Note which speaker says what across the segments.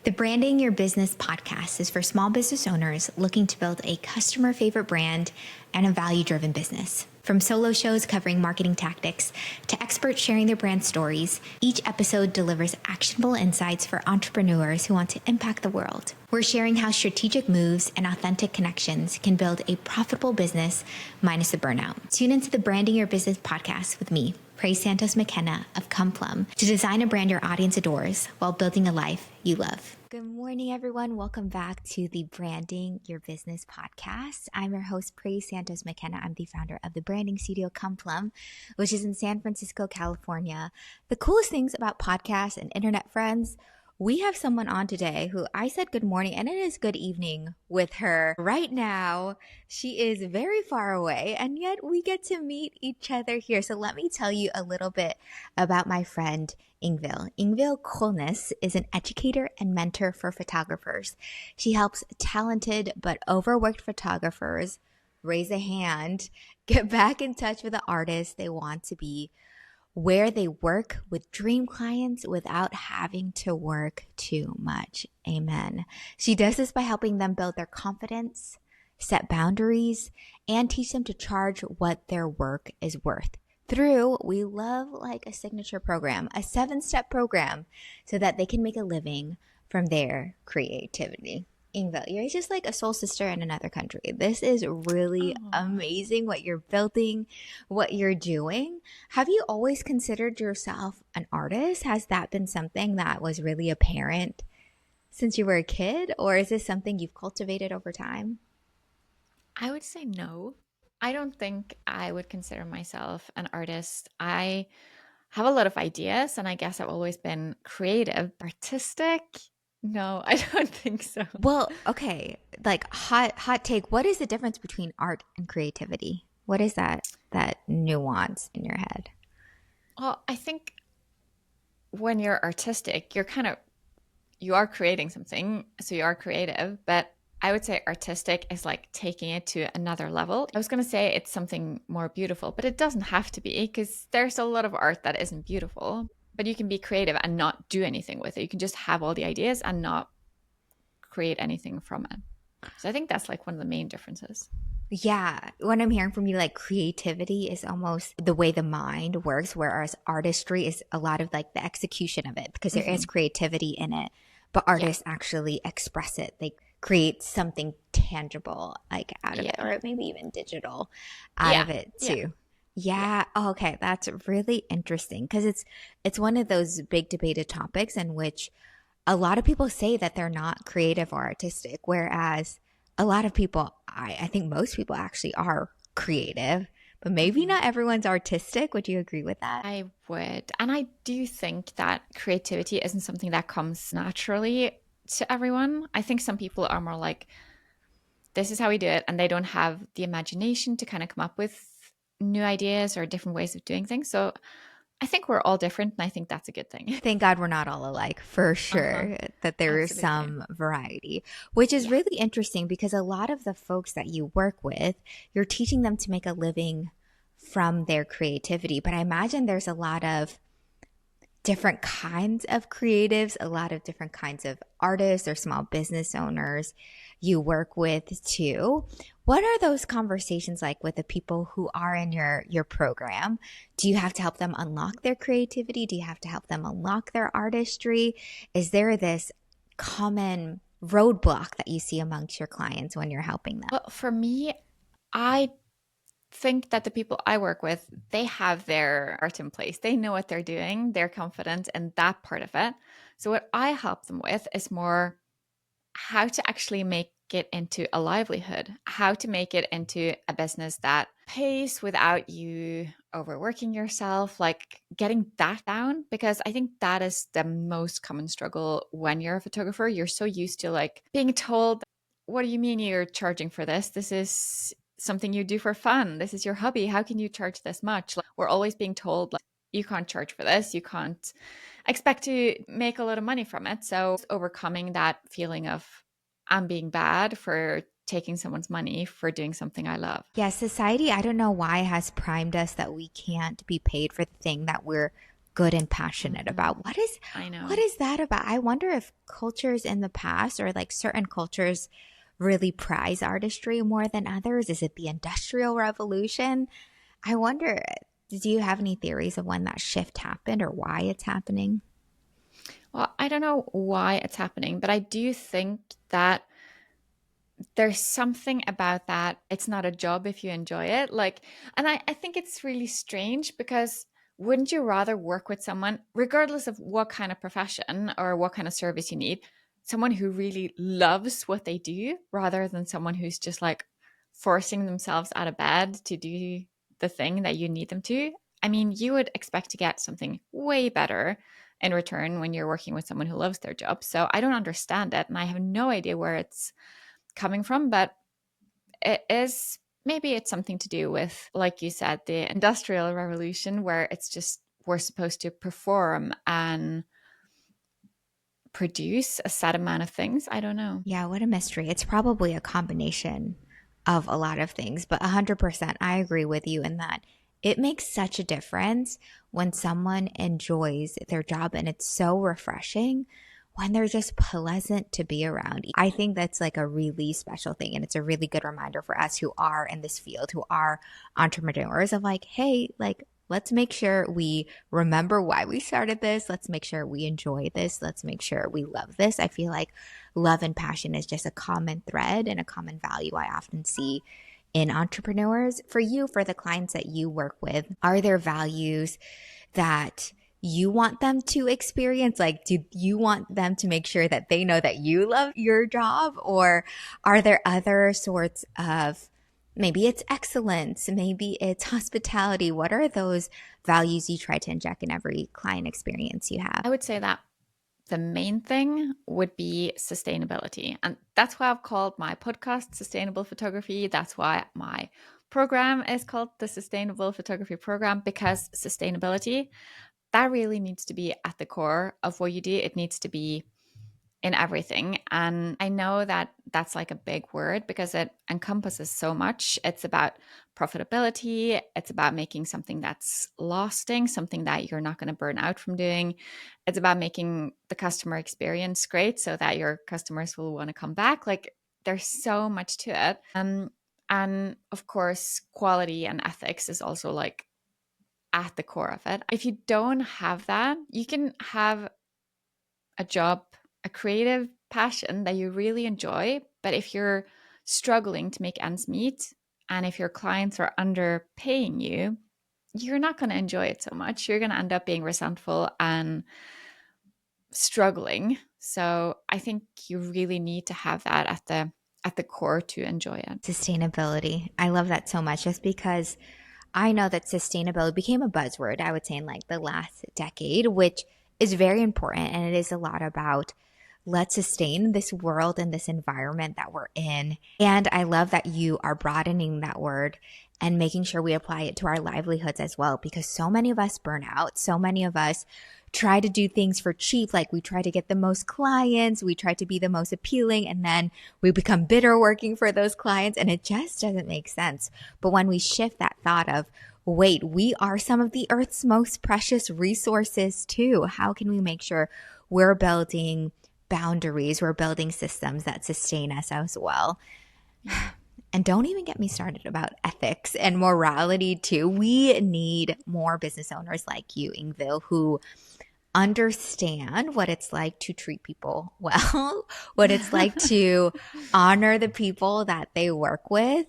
Speaker 1: The Branding Your Business podcast is for small business owners looking to build a customer favorite brand and a value-driven business. From solo shows covering marketing tactics to experts sharing their brand stories, each episode delivers actionable insights for entrepreneurs who want to impact the world. We're sharing how strategic moves and authentic connections can build a profitable business minus the burnout. Tune into the Branding Your Business podcast with me, Praise Santos McKenna of Come Plum, to design a brand your audience adores while building a life you love. Good morning, everyone. Welcome back to the Branding Your Business podcast. I'm your host, Praise Santos McKenna. I'm the founder of the branding studio Come Plum, which is in San Francisco, California. The coolest things about podcasts and internet friends, we have someone on today who I said good morning and it is good evening with her right now. She is very far away and yet we get to meet each other here. So let me tell you a little bit about my friend Ingvild. Ingvild Kolnes is an educator and mentor for photographers. She helps talented but overworked photographers raise a hand, get back in touch with the artists they want to be, where they work with dream clients without having to work too much. Amen. She does this by helping them build their confidence, set boundaries, and teach them to charge what their work is worth through, we love like a signature program, a 7-step program so that they can make a living from their creativity. Ingvild, you're just like a soul sister in another country. This is really amazing what you're building, what you're doing. Have you always considered yourself an artist? Has that been something that was really apparent since you were a kid? Or is this something you've cultivated over time?
Speaker 2: I would say no. I don't think I would consider myself an artist. I have a lot of ideas, and I guess I've always been creative. Artistic? No, I don't think so.
Speaker 1: Well, okay, like hot take. What is the difference between art and creativity? What is that nuance in your head?
Speaker 2: Well, I think when you're artistic, you are creating something, so you are creative, but I would say artistic is like taking it to another level. I was going to say it's something more beautiful, but it doesn't have to be because there's a lot of art that isn't beautiful. But you can be creative and not do anything with it. You can just have all the ideas and not create anything from it. So I think that's like one of the main differences.
Speaker 1: Yeah, what I'm hearing from you, like creativity is almost the way the mind works, whereas artistry is a lot of like the execution of it because there is creativity in it, but artists actually express it. They create something tangible like out of it, or maybe even digital out of it too. Yeah. Oh, okay. That's really interesting because it's one of those big debated topics in which a lot of people say that they're not creative or artistic, whereas a lot of people, I think most people actually are creative, but maybe not everyone's artistic. Would you agree with that?
Speaker 2: I would. And I do think that creativity isn't something that comes naturally to everyone. I think some people are more like, this is how we do it. And they don't have the imagination to kind of come up with new ideas or different ways of doing things. So I think we're all different. And I think that's a good thing.
Speaker 1: Thank God we're not all alike, for sure, that there is some variety, which is really interesting because a lot of the folks that you work with, you're teaching them to make a living from their creativity. But I imagine there's a lot of different kinds of creatives, a lot of different kinds of artists or small business owners you work with too. What are those conversations like with the people who are in your program? Do you have to help them unlock their creativity? Do you have to help them unlock their artistry? Is there this common roadblock that you see amongst your clients when you're helping them?
Speaker 2: Well, for me, I think that the people I work with, they have their art in place. They know what they're doing. They're confident in that part of it. So what I help them with is more how to actually make it into a livelihood, how to make it into a business that pays without you overworking yourself, like getting that down, because I think that is the most common struggle when you're a photographer. You're so used to like being told, what do you mean you're charging for this? This is something you do for fun. This is your hobby. How can you charge this much? Like, we're always being told, like, you can't charge for this. You can't expect to make a lot of money from it. So overcoming that feeling of I'm being bad for taking someone's money for doing something I love.
Speaker 1: Yeah, society, I don't know why, has primed us that we can't be paid for the thing that we're good and passionate
Speaker 2: Mm-hmm.
Speaker 1: about.
Speaker 2: I
Speaker 1: What
Speaker 2: know.
Speaker 1: is that about? I wonder if cultures in the past, or like certain cultures, really prize artistry more than others. Is it the Industrial Revolution? I wonder, do you have any theories of when that shift happened or why it's happening?
Speaker 2: Well, I don't know why it's happening, but I do think that there's something about that. It's not a job if you enjoy it. And I think it's really strange because wouldn't you rather work with someone, regardless of what kind of profession or what kind of service you need, someone who really loves what they do rather than someone who's just like forcing themselves out of bed to do the thing that you need them to? I mean, you would expect to get something way better in return when you're working with someone who loves their job. So I don't understand it. And I have no idea where it's coming from, but it is, maybe it's something to do with, like you said, the industrial revolution, where it's just we're supposed to perform and produce a set amount of things. I don't know.
Speaker 1: Yeah, what a mystery. It's probably a combination of a lot of things, but 100% I agree with you in that it makes such a difference when someone enjoys their job, and it's so refreshing when they're just pleasant to be around. I think that's like a really special thing, and it's a really good reminder for us who are in this field, who are entrepreneurs, of like, hey, like, let's make sure we remember why we started this. Let's make sure we enjoy this. Let's make sure we love this. I feel like love and passion is just a common thread and a common value I often see in entrepreneurs. For you, for the clients that you work with, are there values that you want them to experience? Like, do you want them to make sure that they know that you love your job? Or are there other sorts of, maybe it's excellence, maybe it's hospitality? What are those values you try to inject in every client experience you have?
Speaker 2: I would say that the main thing would be sustainability. And that's why I've called my podcast Sustainable Photography. That's why my program is called the Sustainable Photography Program, because sustainability, that really needs to be at the core of what you do. It needs to be in everything. And I know that that's like a big word because it encompasses so much. It's about profitability, it's about making something that's lasting, something that you're not going to burn out from doing. It's about making the customer experience great so that your customers will want to come back. Like, there's so much to it. And of course, quality and ethics is also like at the core of it. If you don't have that, you can have a job, a creative passion that you really enjoy, but if you're struggling to make ends meet and if your clients are underpaying you, you're not going to enjoy it so much. You're going to end up being resentful and struggling. So I think you really need to have that at the core to enjoy it.
Speaker 1: Sustainability. I love that so much, just because I know that sustainability became a buzzword, I would say, in like the last decade, which is very important. And it is a lot about, let's sustain this world and this environment that we're in. And I love that you are broadening that word and making sure we apply it to our livelihoods as well, because so many of us burn out. So many of us try to do things for cheap. Like, we try to get the most clients, we try to be the most appealing, and then we become bitter working for those clients, and it just doesn't make sense. But when we shift that thought of, wait, we are some of the earth's most precious resources too. How can we make sure we're building boundaries, we're building systems that sustain us as well?
Speaker 2: Yeah.
Speaker 1: And don't even get me started about ethics and morality too. We need more business owners like you, Ingvild, who understand what it's like to treat people well, what it's like to honor the people that they work with.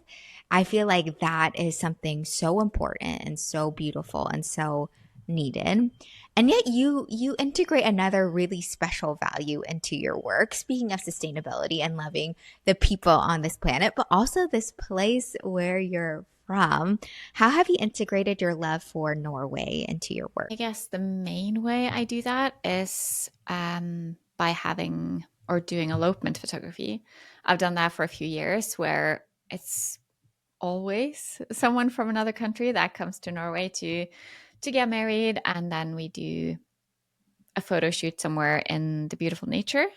Speaker 1: I feel like that is something so important and so beautiful and so needed. And yet you integrate another really special value into your work. Speaking of sustainability and loving the people on this planet, but also this place where you're from. How have you integrated your love for Norway into your work?
Speaker 2: I guess the main way I do that is by having or doing elopement photography. I've done that for a few years where it's always someone from another country that comes to Norway to get married, and then we do a photo shoot somewhere in the beautiful nature.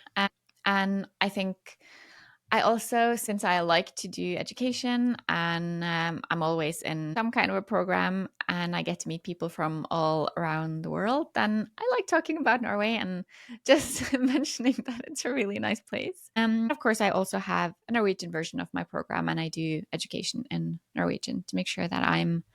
Speaker 2: And I think I also, since I like to do education and I'm always in some kind of a program and I get to meet people from all around the world, then I like talking about Norway and just mentioning that it's a really nice place. Of course, I also have a Norwegian version of my program and I do education in Norwegian to make sure that I'm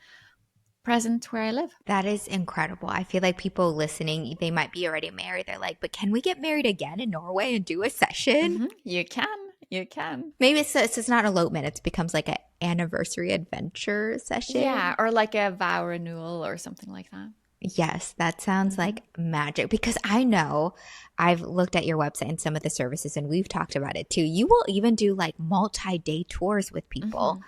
Speaker 2: present where I live.
Speaker 1: That is incredible. I feel like people listening, they might be already married. They're like, but can we get married again in Norway and do a session?
Speaker 2: You can. You can.
Speaker 1: Maybe it's not elopement. It becomes like an anniversary adventure
Speaker 2: Yeah,
Speaker 1: session.
Speaker 2: or like a vow renewal or something like that.
Speaker 1: Yes, that sounds like magic because I know I've looked at your website and some of the services and we've talked about it too. You will even do like multi-day tours with people
Speaker 2: Hmm.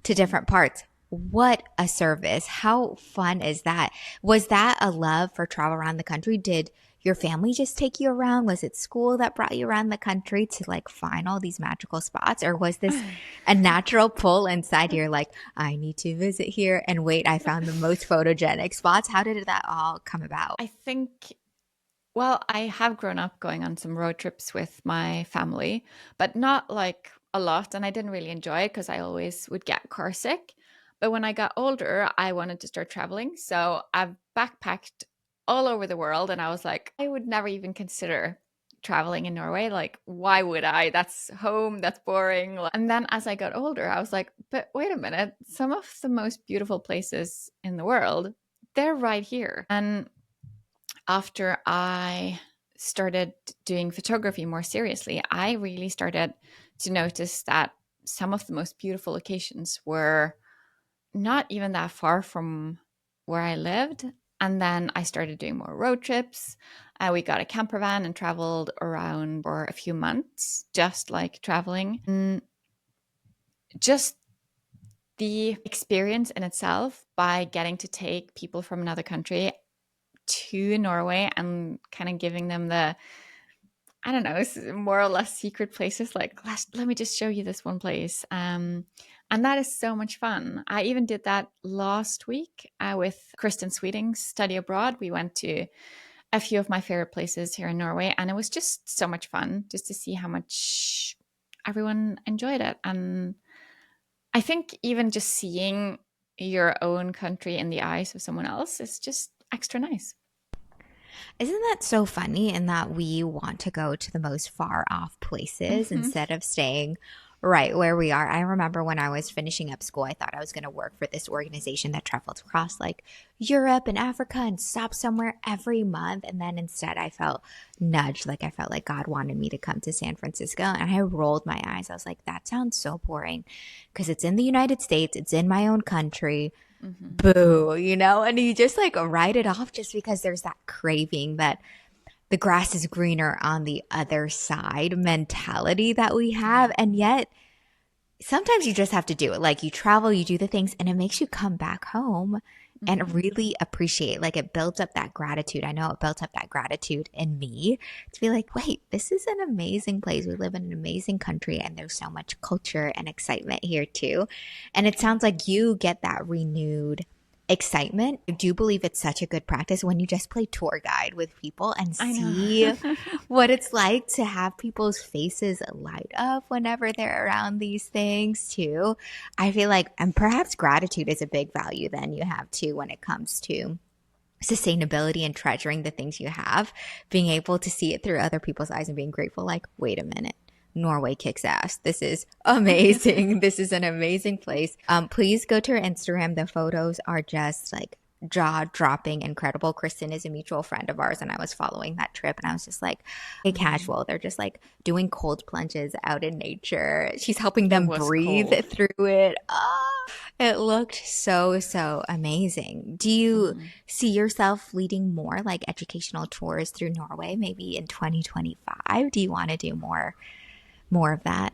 Speaker 1: to different parts. What a service. How fun is that? Was that a love for travel around the country? Did your family just take you around? Was it school that brought you around the country to like find all these magical spots? Or was this a natural pull inside? You're like, I need to visit here. And wait, I found the most photogenic spots. How did that all come about?
Speaker 2: I think, well, I have grown up going on some road trips with my family, but not like a lot. And I didn't really enjoy it because I always would get car sick. But when I got older, I wanted to start traveling. So I've backpacked all over the world. And I was like, I would never even consider traveling in Norway. Like, why would I? That's home. That's boring. And then as I got older, I was like, but wait a minute. Some of the most beautiful places in the world, they're right here. And after I started doing photography more seriously, I really started to notice that some of the most beautiful locations were not even that far from where I lived. And then I started doing more road trips. We got a camper van and traveled around for a few months, just like traveling. And just the experience in itself by getting to take people from another country to Norway and kind of giving them the, I don't know, more or less secret places. Like, let me just show you this one place. And that is so much fun. I even did that last week with Kristen Sweeting's Study Abroad. We went to a few of my favorite places here in Norway, and it was just so much fun just to see how much everyone enjoyed it. And I think even just seeing your own country in the eyes of someone else is just extra nice.
Speaker 1: Isn't that so funny in that we want to go to the most far off places
Speaker 2: Hmm.
Speaker 1: instead of staying right where we are? I remember when I was finishing up school, I thought I was going to work for this organization that traveled across like Europe and Africa and stopped somewhere every month. And then instead I felt nudged, like I felt like God wanted me to come to San Francisco. And I rolled my eyes. I was like, that sounds so boring because it's in the United States, it's in my own country.
Speaker 2: Hmm.
Speaker 1: Boo, and you just like write it off just because there's that craving that the grass is greener on the other side mentality that we have.
Speaker 2: Yeah.
Speaker 1: And yet sometimes you just have to do it. Like you travel, you do the things, and it makes you come back home and
Speaker 2: Hmm.
Speaker 1: really appreciate. Like it builds up that gratitude. I know it built up that gratitude in me to be like, wait, this is an amazing place. We live in an amazing country, and there's so much culture and excitement here too. And it
Speaker 2: Yeah.
Speaker 1: sounds like you get that renewed excitement. I do believe it's such a good practice when you just play tour guide with people and
Speaker 2: I
Speaker 1: see
Speaker 2: know.
Speaker 1: what it's like to have people's faces light up whenever they're around these things too. I feel like, and perhaps gratitude is a big value then you have too when it comes to sustainability and treasuring the things you have, being able to see it through other people's eyes and being grateful, like, wait a minute. Norway kicks ass. This is amazing. This is an amazing place. Please go to her Instagram. The photos are just like jaw dropping incredible. Kristen is a mutual friend of ours, and I was following that trip, and I was just like, hey,
Speaker 2: Mhm.
Speaker 1: casual. They're just like doing cold plunges out in nature. She's helping
Speaker 2: It
Speaker 1: them
Speaker 2: was
Speaker 1: breathe
Speaker 2: cold.
Speaker 1: through it. Ah, it looked so, so amazing. Do you
Speaker 2: Mhm.
Speaker 1: see yourself leading more like educational tours through Norway maybe in 2025? Do you want to do more of that?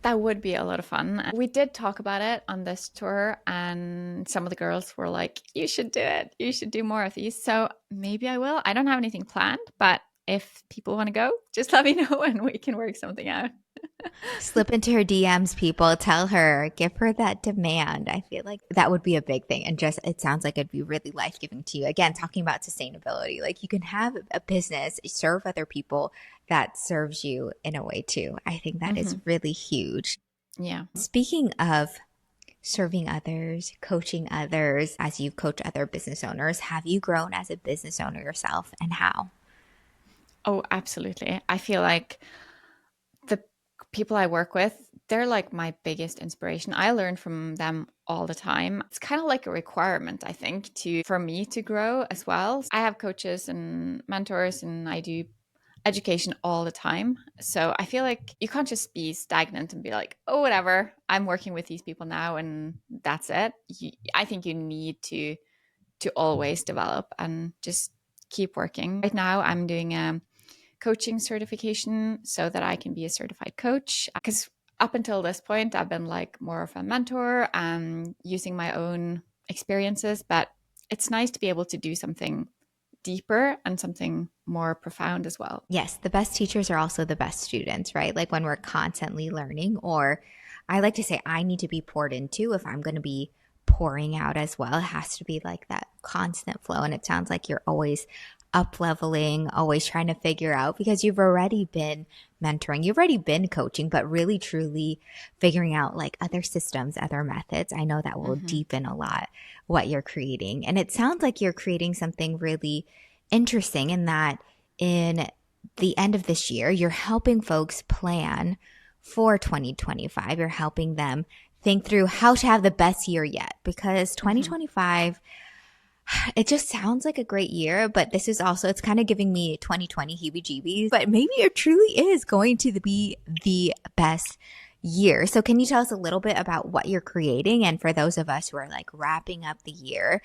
Speaker 2: That would be a lot of fun. We did talk about it on this tour, and some of the girls were like, you should do it. You should do more of these. So maybe I will. I don't have anything planned, but if people want to go, just let me know and we can work something out.
Speaker 1: Slip into her DMs, people. Tell her, give her that demand. I feel like that would be a big thing. And just, it sounds like it'd be really life giving to you. Again, talking about sustainability, like you can have a business, serve other people that serves you in a way too. I think that is really huge.
Speaker 2: Yeah.
Speaker 1: Speaking of serving others, coaching others, as you coach other business owners, have you grown as a business owner yourself and how?
Speaker 2: Oh, absolutely. I feel like the people I work with, they're like my biggest inspiration. I learn from them all the time. It's kind of like a requirement, I think, to for me to grow as well. I have coaches and mentors and I do education all the time. So I feel like you can't just be stagnant and be like, "Oh, whatever. I'm working with these people now and that's it." I think you need to always develop and just keep working. Right now I'm doing a coaching certification so that I can be a certified coach. Because up until this point, I've been like more of a mentor and using my own experiences. But it's nice to be able to do something deeper and something more profound as well.
Speaker 1: Yes, the best teachers are also the best students, right? Like when we're constantly learning, or I like to say, I need to be poured into if I'm going to be pouring out as well. It has to be like that constant flow. And it sounds like you're always up leveling, always trying to figure out because you've already been mentoring, you've already been coaching, but really truly figuring out like other systems, other methods. I know that will deepen a lot what you're creating. And it sounds like you're creating something really interesting in that in the end of this year, you're helping folks plan for 2025. You're helping them think through how to have the best year yet because 2025, it just sounds like a great year, but this is also, it's kind of giving me 2020 heebie jeebies, but maybe it truly is going to be the best year. So can you tell us a little bit about what you're creating? And for those of us who are like wrapping up the year,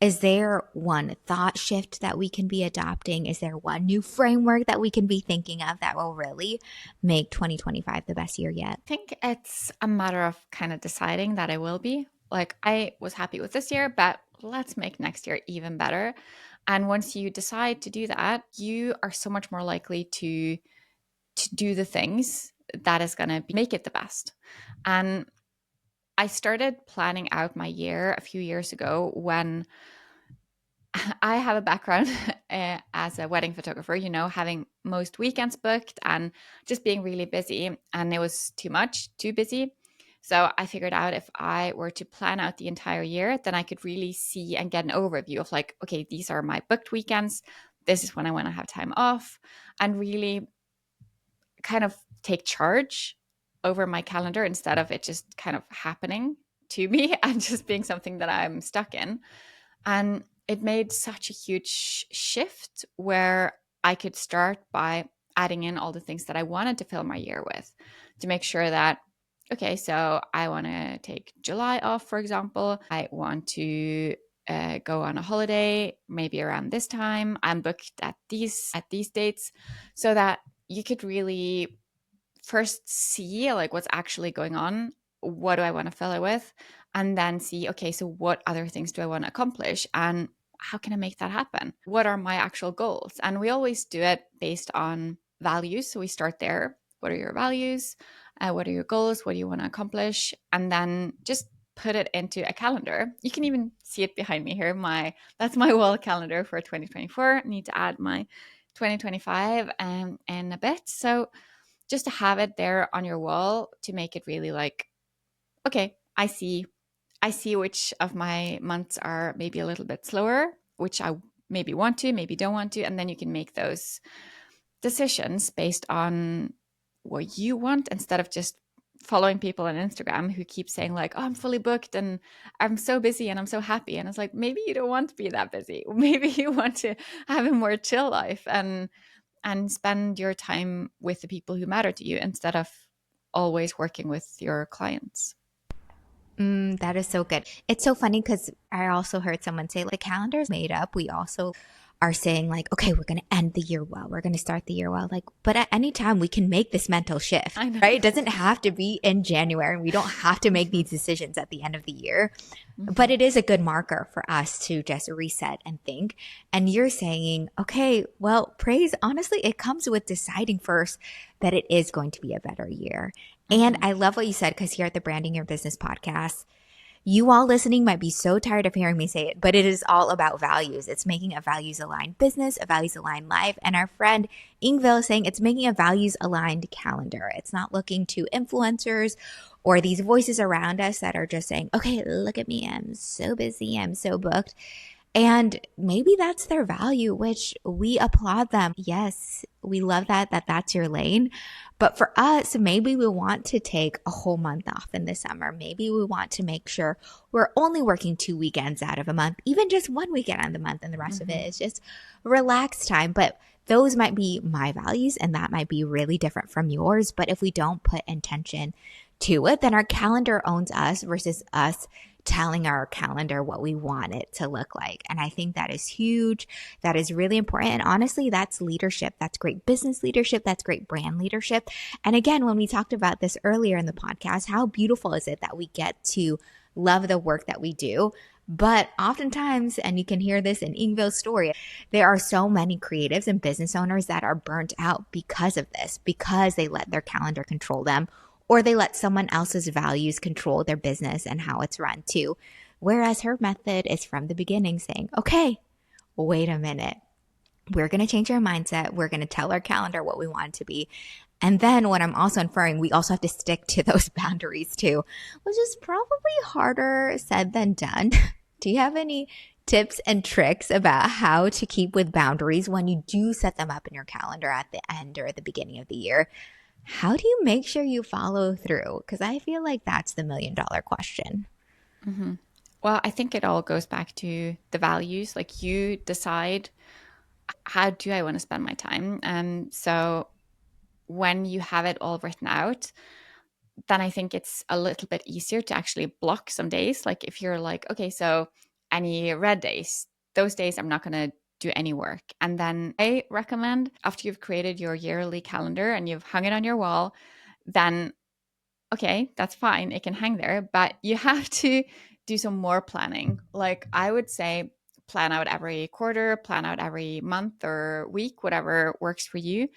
Speaker 1: is there one thought shift that we can be adopting? Is there one new framework that we can be thinking of that will really make 2025 the best year yet?
Speaker 2: I think it's a matter of kind of deciding that I will be. Like, I was happy with this year, but let's make next year even better. And once you decide to do that, you are so much more likely to do the things that is going to make it the best. And I started planning out my year a few years ago when I have a background as a wedding photographer, you know, having most weekends booked and just being really busy. And it was too much, too busy. So I figured out if I were to plan out the entire year, then I could really see and get an overview of like, okay, these are my booked weekends. This is when I want to have time off and really kind of take charge over my calendar instead of it just kind of happening to me and just being something that I'm stuck in. And it made such a huge shift where I could start by adding in all the things that I wanted to fill my year with to make sure that, okay, so I want to take July off, for example. I want to go on a holiday, maybe around this time. I'm booked at these dates, so that you could really first see like what's actually going on. What do I want to fill it with? And then see, okay, so what other things do I want to accomplish? And how can I make that happen? What are my actual goals? And we always do it based on values. So we start there. What are your values? What are your goals? What do you want to accomplish? And then just put it into a calendar. You can even see it behind me here. That's my wall calendar for 2024. I need to add my 2025 in a bit. So just to have it there on your wall to make it really like, okay, I see which of my months are maybe a little bit slower, which I maybe want to, maybe don't want to. And then you can make those decisions based on what you want instead of just following people on Instagram who keep saying like, oh, I'm fully booked and I'm so busy and I'm so happy. And it's like, maybe you don't want to be that busy. Maybe you want to have a more chill life and spend your time with the people who matter to you instead of always working with your clients.
Speaker 1: That is so good. It's so funny because I also heard someone say like, the calendar is made up. We also are saying like, okay, we're going to end the year well. We're going to start the year well. Like, but at any time we can make this mental shift, right? It doesn't have to be in January. We don't have to make these decisions at the end of the year, but it is a good marker for us to just reset and think. And you're saying, okay, well, praise, honestly, it comes with deciding first that it is going to be a better year. And I love what you said, because here at the Branding Your Business podcast, you all listening might be so tired of hearing me say it, but it is all about values. It's making a values-aligned business, a values-aligned life. And our friend Ingvild is saying it's making a values-aligned calendar. It's not looking to influencers or these voices around us that are just saying, okay, look at me. I'm so busy. I'm so booked. And maybe that's their value, which we applaud them. Yes, we love that's your lane. But for us, maybe we want to take a whole month off in the summer. Maybe we want to make sure we're only working 2 weekends out of a month, even just 1 weekend out of the month, and the rest of it is just relaxed time. But those might be my values, and that might be really different from yours. But if we don't put intention to it, then our calendar owns us versus us telling our calendar what we want it to look like. And I think that is huge. That is really important. And honestly, that's leadership. That's great business leadership. That's great brand leadership. And again, when we talked about this earlier in the podcast, how beautiful is it that we get to love the work that we do? But oftentimes, and you can hear this in Ingvild's story, there are so many creatives and business owners that are burnt out because of this, because they let their calendar control them, or they let someone else's values control their business and how it's run too. Whereas her method is from the beginning saying, okay, wait a minute. We're going to change our mindset. We're going to tell our calendar what we want it to be. And then what I'm also inferring, we also have to stick to those boundaries too, which is probably harder said than done. Do you have any tips and tricks about how to keep with boundaries when you do set them up in your calendar at the end or at the beginning of the year? How do you make sure you follow through? Because I feel like that's the $1 million question.
Speaker 2: Well, I think it all goes back to the values. Like, you decide, how do I want to spend my time? So when you have it all written out, then I think it's a little bit easier to actually block some days. Like, if you're like, okay, so any red days, those days I'm not going to do any work. And then I recommend, after you've created your yearly calendar and you've hung it on your wall, then okay, that's fine. It can hang there, but you have to do some more planning. Like, I would say plan out every quarter, plan out every month or week, whatever works for you.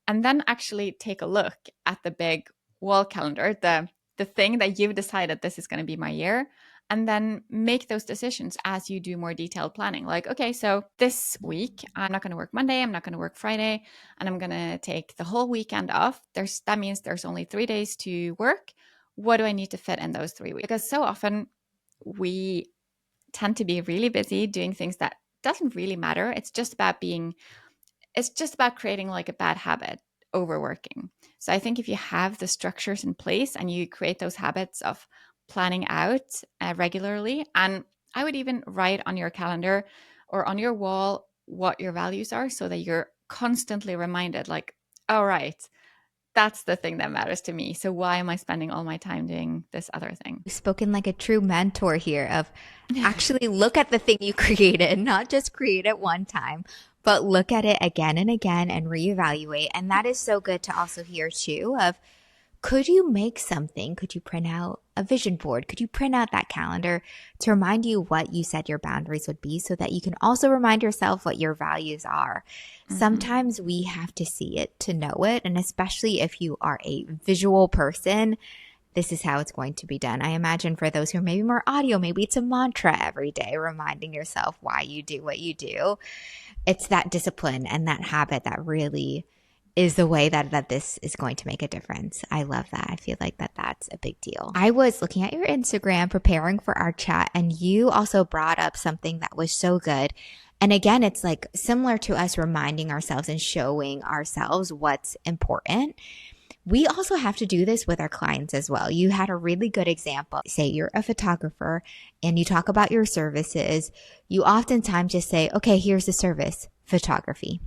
Speaker 2: And then actually take a look at the big wall calendar, the thing that you've decided this is going to be my year, and then make those decisions as you do more detailed planning. Like, okay, so this week, I'm not going to work Monday, I'm not going to work Friday, and I'm going to take the whole weekend off. That means there's only 3 days to work. What do I need to fit in those 3 weeks? Because so often we tend to be really busy doing things that doesn't really matter. It's just about creating like a bad habit, overworking. So I think if you have the structures in place and you create those habits of planning out regularly, and I would even write on your calendar or on your wall what your values are, so that you're constantly reminded, like, all right, that's the thing that matters to me. So why am I spending all my time doing this other thing?
Speaker 1: You've spoken like a true mentor here of actually look at the thing you created, not just create it one time, but look at it again and again and reevaluate. And that is so good to also hear too of, could you make something? Could you print out a vision board? Could you print out that calendar to remind you what you said your boundaries would be, so that you can also remind yourself what your values are? Sometimes we have to see it to know it. And especially if you are a visual person, this is how it's going to be done. I imagine for those who are maybe more audio, maybe it's a mantra every day, reminding yourself why you do what you do. It's that discipline and that habit that really is the way that this is going to make a difference. I love that. I feel like that's a big deal. I was looking at your Instagram preparing for our chat, and you also brought up something that was so good. And again, it's like similar to us reminding ourselves and showing ourselves what's important. We also have to do this with our clients as well. You had a really good example. Say you're a photographer and you talk about your services. You oftentimes just say, okay, here's the service, photography.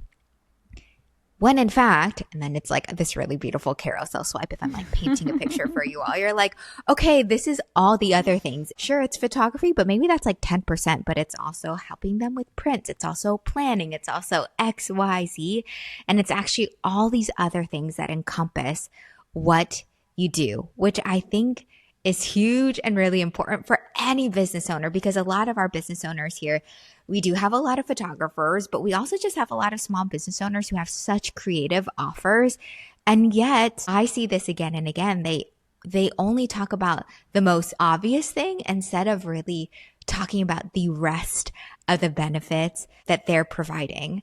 Speaker 1: When in fact, and then it's like this really beautiful carousel swipe if I'm like painting a picture for you all. You're like, okay, this is all the other things. Sure, it's photography, but maybe that's like 10%, but it's also helping them with prints. It's also planning. It's also X, Y, Z. And it's actually all these other things that encompass what you do, which I think is huge and really important for any business owner, because a lot of our business owners here, we do have a lot of photographers, but we also just have a lot of small business owners who have such creative offers. And yet I see this again and again. They only talk about the most obvious thing instead of really talking about the rest of the benefits that they're providing.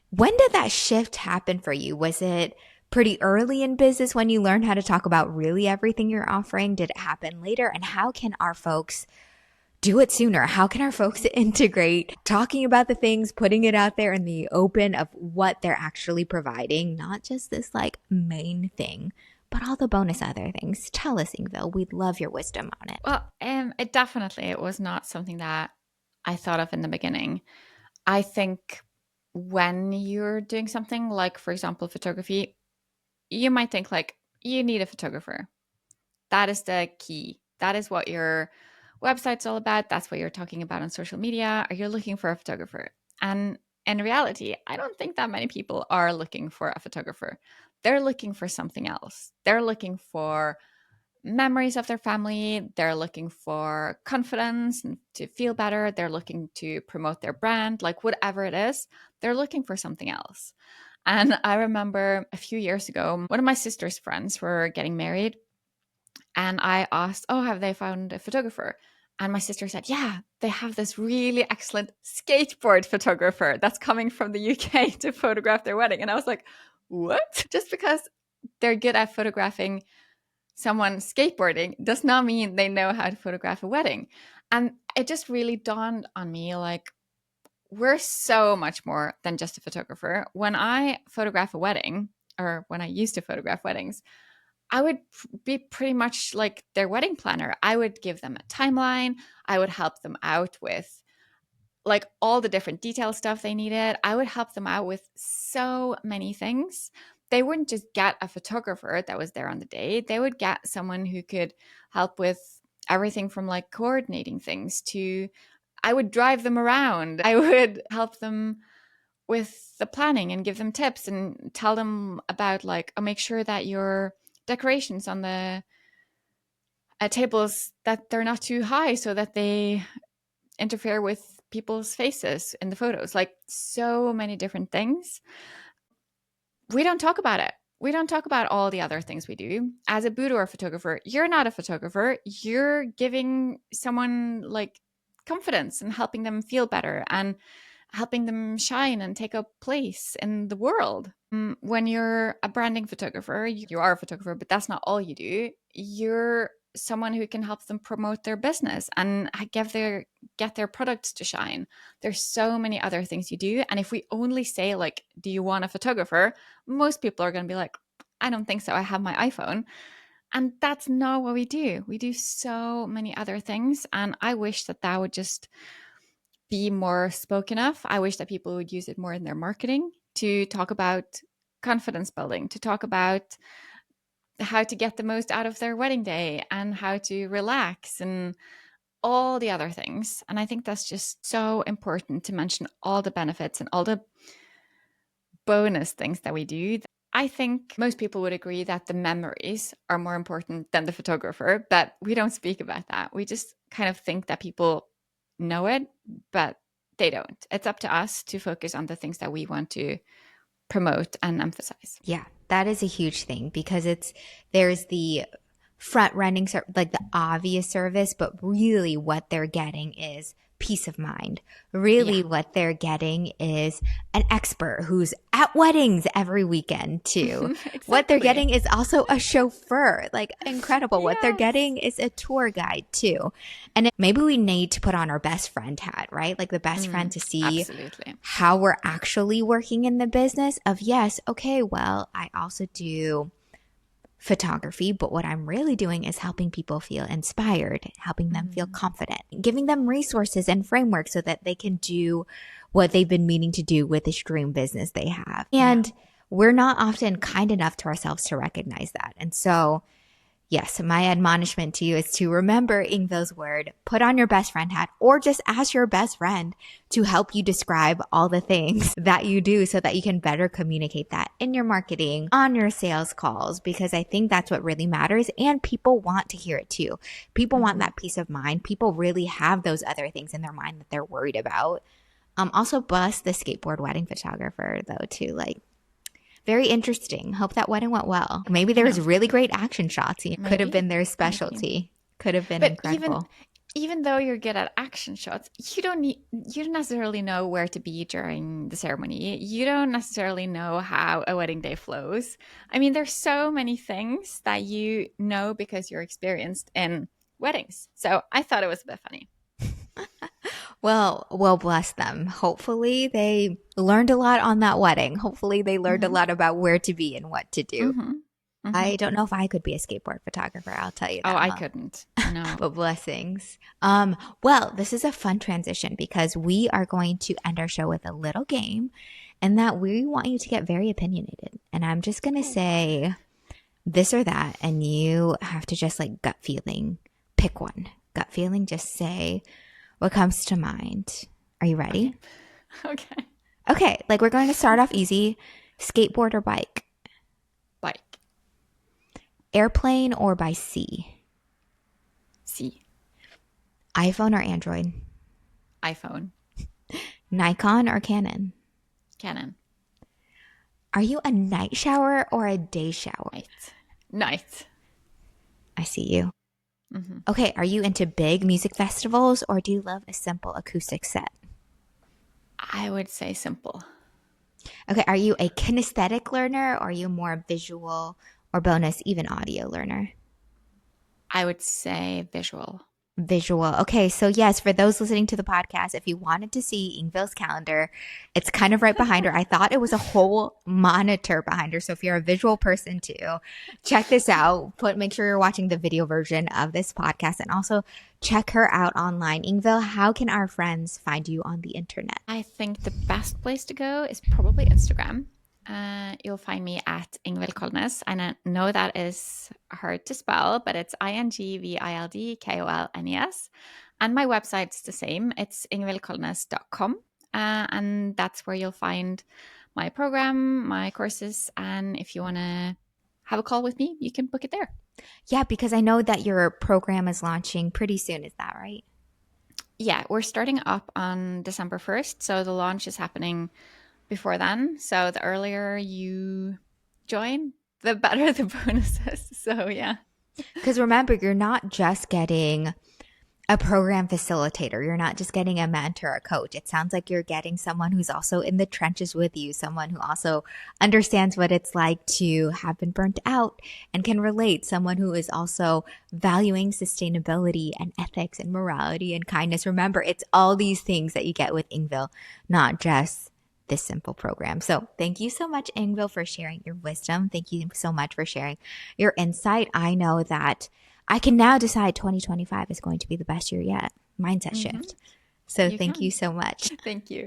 Speaker 1: When did that shift happen for you? Was it pretty early in business when you learned how to talk about really everything you're offering? Did it happen later? And how can our folks do it sooner? How can our folks integrate talking about the things, putting it out there in the open of what they're actually providing, not just this like main thing, but all the bonus other things? Tell us, Ingvild. We'd love your wisdom on it.
Speaker 2: Well, it was not something that I thought of in the beginning. I think when you're doing something like, for example, photography, you might think like, you need a photographer. That is the key. That is what your website's all about. That's what you're talking about on social media. Or you're looking for a photographer. And in reality, I don't think that many people are looking for a photographer. They're looking for something else. They're looking for memories of their family. They're looking for confidence and to feel better. They're looking to promote their brand, like whatever it is, they're looking for something else. And I remember a few years ago, one of my sister's friends were getting married. And I asked, oh, have they found a photographer? And my sister said, yeah, they have this really excellent skateboard photographer that's coming from the UK to photograph their wedding. And I was like, what? Just because they're good at photographing someone skateboarding does not mean they know how to photograph a wedding. And it just really dawned on me, like, we're so much more than just a photographer. When I photograph a wedding, or when I used to photograph weddings, I would be pretty much like their wedding planner. I would give them a timeline. I would help them out with like all the different detail stuff they needed. I would help them out with so many things. They wouldn't just get a photographer that was there on the day. They would get someone who could help with everything from like coordinating things to, I would drive them around. I would help them with the planning and give them tips and tell them about like, oh, make sure that your decorations on the tables, that they're not too high so that they interfere with people's faces in the photos. Like so many different things. We don't talk about it. We don't talk about all the other things we do. As a boudoir photographer, you're not a photographer. You're giving someone like confidence and helping them feel better and helping them shine and take a place in the world. When you're a branding photographer, you are a photographer, but that's not all you do. You're someone who can help them promote their business and get their products to shine. There's so many other things you do. And if we only say like, do you want a photographer? Most people are going to be like, I don't think so. I have my iPhone. And that's not what we do. We do so many other things. And I wish that would just be more spoken of. I wish that people would use it more in their marketing to talk about confidence building, to talk about how to get the most out of their wedding day and how to relax and all the other things. And I think that's just so important to mention all the benefits and all the bonus things that we do. I think most people would agree that the memories are more important than the photographer, but we don't speak about that. We just kind of think that people know it, but they don't. It's up to us to focus on the things that we want to promote and emphasize.
Speaker 1: Yeah, that is a huge thing because there's the front running, like the obvious service, but really what they're getting is peace of mind. Really what they're getting is an expert who's at weddings every weekend too. Exactly. What they're getting is also a chauffeur, like incredible. Yes. What they're getting is a tour guide too. And maybe we need to put on our best friend hat, right? Like the best friend to see absolutely how we're actually working in the business of yes, okay, well, I also do photography, but what I'm really doing is helping people feel inspired, helping them feel confident, giving them resources and frameworks so that they can do what they've been meaning to do with this dream business they have. And we're not often kind enough to ourselves to recognize that. And so, yes, my admonishment to you is to remember Ingvild's word, put on your best friend hat, or just ask your best friend to help you describe all the things that you do so that you can better communicate that in your marketing, on your sales calls, because I think that's what really matters. And people want to hear it too. People want that peace of mind. People really have those other things in their mind that they're worried about. Also bust the skateboard wedding photographer though too. Like, very interesting. Hope that wedding went well. Maybe there was really great action shots. It could have been their specialty.
Speaker 2: Maybe.
Speaker 1: Could have been
Speaker 2: But
Speaker 1: incredible.
Speaker 2: even though you're good at action shots, you don't necessarily know where to be during the ceremony. You don't necessarily know how a wedding day flows. I mean, there's so many things that you know because you're experienced in weddings. So I thought it was a bit funny.
Speaker 1: Well, bless them. Hopefully they learned a lot on that wedding. Hopefully they learned a lot about where to be and what to do. I don't know if I could be a skateboard photographer. I'll tell you that.
Speaker 2: Oh, I couldn't. No.
Speaker 1: But blessings. Well, this is a fun transition because we are going to end our show with a little game, and that we want you to get very opinionated. And I'm just going to say this or that, and you have to just like gut feeling, pick one. Gut feeling, just say what comes to mind. Are you ready?
Speaker 2: Okay.
Speaker 1: Okay, like we're going to start off easy. Skateboard or bike?
Speaker 2: Bike.
Speaker 1: Airplane or by sea?
Speaker 2: Sea.
Speaker 1: iPhone or Android?
Speaker 2: iPhone.
Speaker 1: Nikon or Canon?
Speaker 2: Canon.
Speaker 1: Are you a night shower or a day shower?
Speaker 2: Night.
Speaker 1: I see you. Okay, are you into big music festivals or do you love a simple acoustic set?
Speaker 2: I would say simple.
Speaker 1: Okay, are you a kinesthetic learner or are you more visual or bonus, even audio learner?
Speaker 2: I would say visual.
Speaker 1: Visual. Okay, so yes, for those listening to the podcast, if you wanted to see Ingvild's calendar, it's kind of right behind her. I thought it was a whole monitor behind her. So if you're a visual person too, check this out. Make sure you're watching the video version of this podcast and also check her out online. Ingvild, how can our friends find you on the internet?
Speaker 2: I think the best place to go is probably Instagram. You'll find me at Ingvild Kolnes. And I know that is hard to spell, but it's INGVILDKOLNES. And my website's the same. It's ingvildkolnes.com. And that's where you'll find my program, my courses. And if you want to have a call with me, you can book it there.
Speaker 1: Yeah, because I know that your program is launching pretty soon. Is that right?
Speaker 2: Yeah, we're starting up on December 1st. So the launch is happening before then. So the earlier you join, the better the bonuses. So yeah.
Speaker 1: Because remember, you're not just getting a program facilitator. You're not just getting a mentor, a coach. It sounds like you're getting someone who's also in the trenches with you, someone who also understands what it's like to have been burnt out and can relate, someone who is also valuing sustainability and ethics and morality and kindness. Remember, it's all these things that you get with Ingvild, not just this simple program. So thank you so much, Ingvild, for sharing your wisdom. Thank you so much for sharing your insight. I know that I can now decide 2025 is going to be the best year yet. Mindset shift. So thank you so much.
Speaker 2: Thank you.